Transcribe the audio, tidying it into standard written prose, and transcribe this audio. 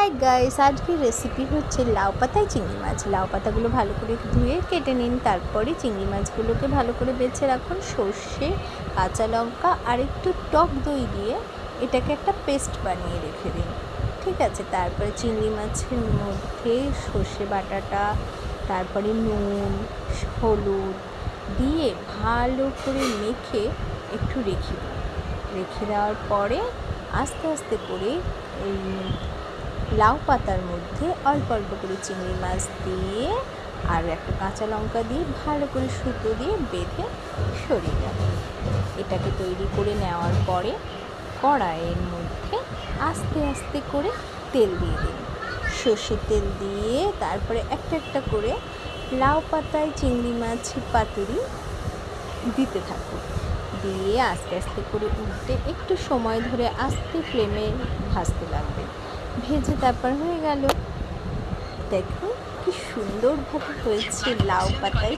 Hi guys, আজকের recipe হচ্ছে লাউ পাতায় চিংড়ি মাছ। লাউ পাতাগুলো ভালো করে ধুয়ে কেটে নিন। তারপরে চিংড়ি মাছগুলোকে ভালো করে বেছে রাখুন। সর্ষে, কাঁচা লঙ্কা আর একটু টক দই দিয়ে এটাকে একটা পেস্ট বানিয়ে রেখে দিন। ঠিক আছে, তারপরে চিংড়ি মাছের মধ্যে সর্ষে বাটাটা, তারপরে নুন, হলুদ দিয়ে ভালো করে মেখে একটু রেখে দিন। রেখে দেওয়ার পরে আস্তে আস্তে করে এই লাউ পাতার মধ্যে অল্প অল্প করে চিংড়ি মাছ দিয়ে আর একটা কাঁচা লঙ্কা দিয়ে ভালো করে সুতো দিয়ে বেঁধে সরিয়ে রাখুন। এটাকে তৈরি করে নেওয়ার পরে কড়াইয়ের মধ্যে আস্তে আস্তে করে তেল দিয়ে দিন। সর্ষের তেল দিয়ে তারপরে একটা একটা করে লাউ পাতায় চিংড়ি মাছের পাতুরি দিতে থাকুন। দিয়ে আস্তে আস্তে করে উল্টে একটু সময় ধরে আস্তে ফ্লেমে ভাজতে লাগবে। ভেজে তারপর হয়ে গেল। দেখুন কি সুন্দরভাবে হয়েছে লাউ পাতায়